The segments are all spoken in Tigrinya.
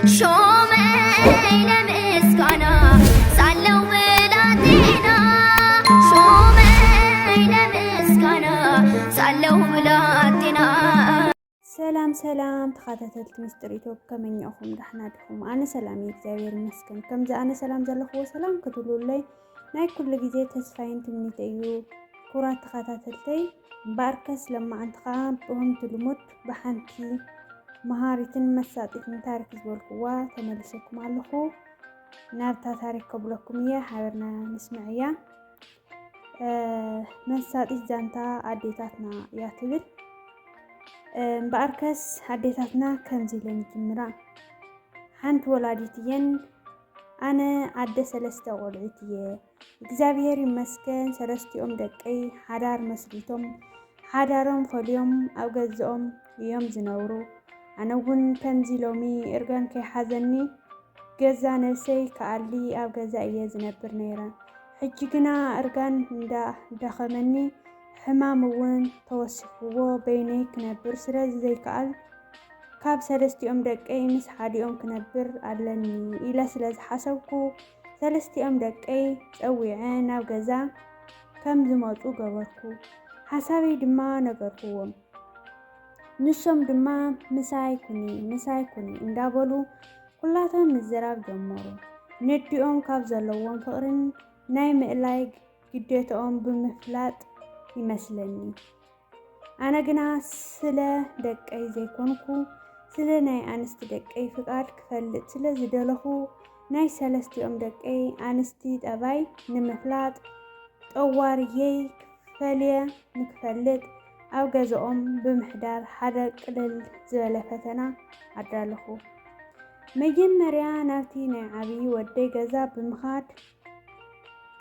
شومين مسكنا صلوا بلادنا شومين مسكنا صلوا بلادنا سلام تخاتتلت مستريتو كمن يأخم دحنا دحوم أنا سلامي እግዚአብሔር ይመስገን ከምዛ أنا سلام زلخو سلام كتلولي ናይ ኩሉ ግዜ ተስፋይን ትምኒተዩ ኩራት ተኸታተልተይ ባርከስ ለማ አንተኻ ብهم ትልሙት በሓንቲ መሃሪትን መሳጢትን ታሪክ ዝበልኩዋ ተመልሰኩም ኣለኹ ናብታ ታሪክ ከብለኩም እየ ሓበርና ንስምዕ እያ መሳጢት ዛንታ ኣዴታትና እያ ትብል ባርከስ ኣዴታትና ከምዚ ኢለን ጅምራ ሓንቲ ወላዲት እየን ኣነ ኣደ ሰለስተ ቆልዑት እየ እግዚአብሔር ይመስገን ሰለስቲኦም ደቀይ ሓዳር መስሊቶም ሓዳሮም ፈልዮም ኣብ ገዝኦም እዮም ዝነብሩ ኣነ እውን ከምዚ ሎሚ እርጋን ከይሓዘኒ ገዛ ነፍሰይ ከኣሊ ኣብ ገዛ እየ ዝነብር ነይረ ሕጂ ግና እርጋን እንዳደኸመኒ ሕማም እውን ተወሲኽዎ በይነይ ክነብር ስለዚ ዘይከኣል ካብ ሰለስቲኦም ደቀይ ምስ ሓዲኦም ክነብር ኣለኒ ኢለ ስለዚ ሓሰብኩ ሰለስቲኦም ደቀይ ፀዊዐ ናብ ገዛ ከም ዝመፁ ገበርኩ ሓሳበይ ድማ ነገርኩዎም ንሶም ድማ ምሳይ ኩኒ እንዳበሉ ኩላቶም ምዝራብ ጀመሩ ንዲኦም ካብ ዘለዎም ፍቅርን ናይ ምእላይ ግዴታኦም ብምፍላጥ ይመስለኒ ኣነ ግና ስለ ደቀይ ዘይኮንኩ ስለ ናይ ኣንስቲ ደቀይ ፍቃድ ክፈልጥ ስለ ዝደለኹ ናይ ሰለስቲኦም ደቀይ ኣንስቲ ጠባይ ንምፍላጥ ጠዋርየይ ክፈልየ ንክፈልጥ ኣብ ገዝኦም ብምሕዳር ሓደ ቅልል ዝበለ ፈተና ኣዳለኹ መጀመርያ ናብቲ ናይ ዓብዪ ወደይ ገዛ ብምኻድ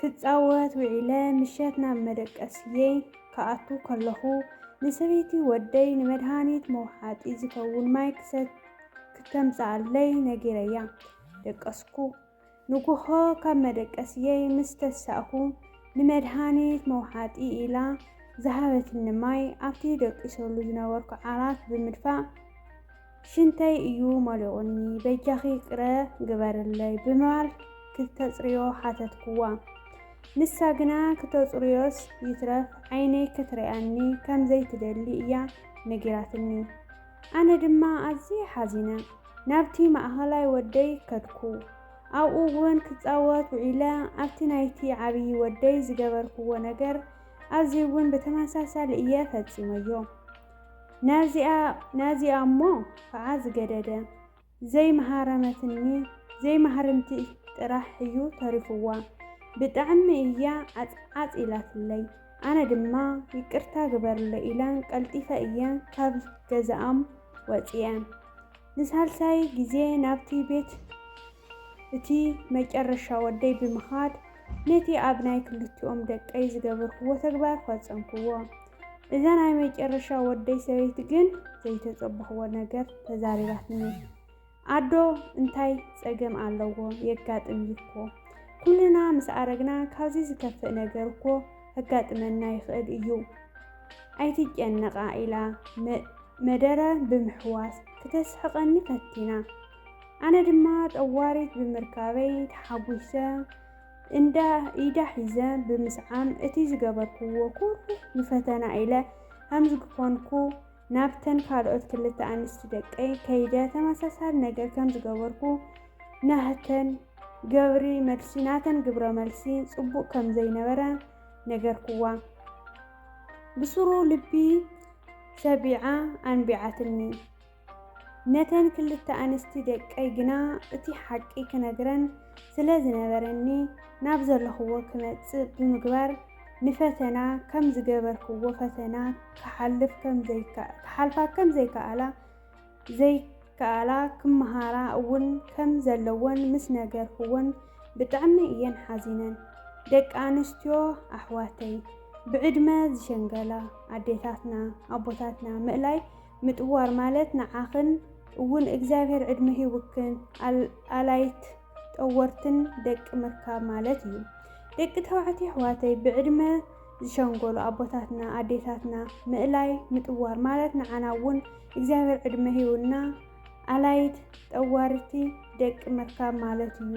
ክፃወት ውዒለ ምሸት ናብ መደቀስየይ ከኣቱ ከለኹ ንሰበይቲ ወደይ ንመድሃኒት መውሓጢ ዝከውን ማይ ክተምፃኣለይ ነጊረያ ደቀስኩ ንጉሆ ካብ መደቀስየይ ምስ ተሳእኹ ንመድሃኒት መውሓጢ ኢላ ዝሃበትኒ ማይ ኣብቲ ደቂሰሉ ዝነበርኩ ዓራት ብምድፋእ ሽንተይ እዩ መሊቑኒ በጃኺ ቅረ ግበረለይ ብምባል ክተፅርዮ ሓተትኩዋ ንሳ ግና ክተፅርዮስ ይትረፍ ዓይነይ ክትሪኣኒ ከም ዘይትደሊ እያ ነጊራትኒ ኣነ ድማ ኣዝየ ሓዚነ ናብቲ ማእኸላይ ወደይ ከድኩ ኣብኡ እውን ክፃወት ውዒለ ኣብቲ ናይቲ ዓብዪ ወደይ ዝገበርክዎ ነገር ኣብዚ እውን ብተመሳሳሊ እየ ፈፂመዮ ናዚኣ እሞ ከዓ ዝገደደ ዘይመሃርምቲ ጥራሕ እዩ ተሪፍዋ ብጣዕሚ እያ ዓፂላትለይ ኣነ ድማ ይቅርታ ግበርለ ኢላን ቀልጢፈ እየ ካብ ገዛኦም ወፂአ ንሳልሳይ ግዜ ናብቲ ቤት እቲ መጨረሻ ወደይ ብምኻድ ነቲ ኣብ ናይ ክልቲኦም ደቀይ ዝገበርክዎ ተግባር ፈፀምክዎ እዛ ናይ መጨረሻ ወደይ ሰበይቲ ግን ዘይተፀበኽዎ ነገር ተዛሪራትኒ ኣዶ እንታይ ፀገም ኣለዎ የጋጥም ይኮ ኩልና ምስ ኣረግና ካብዚ ዝከፍእ ነገር እኮ ከጋጥመና ይኽእል እዩ ኣይትጨነቃ ኢላ መደረ ብምሕዋስ ክተስሕቐኒ ፈቲና ኣነ ድማ ጠዋሪት ብምርካበይ ተሓጒሰ እንዳ ኢዳ ሒዘ ብምስዓም እቲ ዝገበርክዎ ኩሉ ንፈተና ኢለ ከም ዝኮንኩ ናብተን ካልኦት ክልተ ኣንስቲ ደቀይ ከይደ ተመሳሳሊ ነገር ከም ዝገበርኩ ናተን ግብረ መልሲ ፅቡቅ ከም ዘይነበረ ነገርክዋ ብስሩ ልቢ ሰቢዓ ኣንቢዓትኒ ነተን ክልተ ኣንስቲ ደቀይ ግና እቲ ሓቂ ክነግረን ስለ ዝነበረኒ ናብ ዘለኽዎ ክመፅእ ብምግባር ንፈተና ከም ዝገበርክዎ ፈተና ክሓልፋ ከም ዘይከኣላ ክመሃራ እውን ከም ዘለወን ምስ ነገርክዎን ብጣዕሚ እየን ሓዚነን ደቂ ኣንስትዮ ኣሕዋተይ ብዕድመ ዝሸንገላ ኣዴታትና ኣቦታትና ምእላይ ምጥዋር ማለት ንዓኽን እውን እግዚአብሔር ዕድመ ሂውክን ኣላይት ጠወርትን ደቂ ምርካብ ማለት እዩ ደቂ ተባዕትዮ ኣሕዋተይ ብዕድመ ዝሸንገሉ ኣቦታትና ኣዴታትና ምእላይ ምጥዋር ማለት ንዓና እውን እግዚአብሔር ዕድመ ሂውና አላይት ጠዋርቲ ደቅ መርካብ ማለት እዩ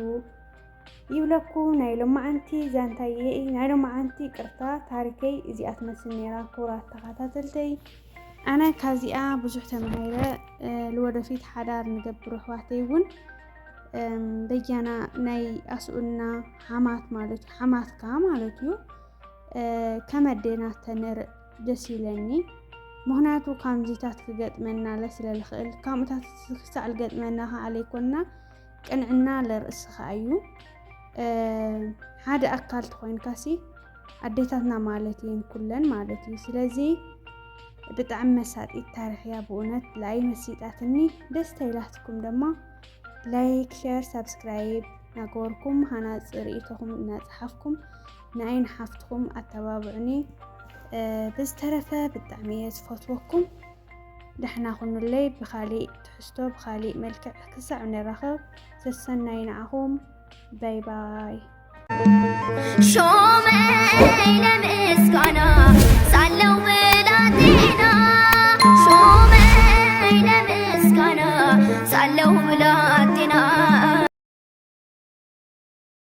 ይብለኩ ናይሎም ማዓንቲ ዛንታዬ ናይሎም ማዓንቲ ቅርታ ታሪከይ እዚኣት መስል ነራ ኩራት ተኸታተልተይ ኣነ ካዚኣ ብዙሕ ተማሂረ ለወደፊት ሓዳር ንገብር ኣሕዋተይ እውን በያና ናይ ኣስኡና ሓማት ማለት እዩ ሓማትካ ማለት እዩ ከመዴና ተንርእ ደስ ይለኒ ምክንያቱ ከምዚታት ክገጥመና ለስለ ልኽእል ከምኡታት ክሳዕ ልገጥመና ከዓለ ይኮንና ቅንዕና ለርእስኻ እዩ ሓደ ኣካል ተኮይንካሲ ኣዴታትና ማለት እየን ኩለን ማለት እዩ ስለዚ ብጣዕሚ መሳጢት ታሪኽያ ብእውነት ላይ መሲጣትኒ ደስታ ኢላትኩም ደማ ላይክ ሼር ሰብስክራይብ ናገበርኩም ሃናፅ ርእይቶኩም እናፅሓፍኩም ንዓይን ሓፍትኩም ኣተባብዕኒ ብዝተረፈ ብጣዕሚ እየ ዝፈትወኩም ደሕና ኩኑለይ ብኻሊእ ትሕዝቶ ብኻሊእ መልክዕ ክሳዕ ንራኸብ ሰሰናይ ንዓኹም باي باي شومي لمسكنا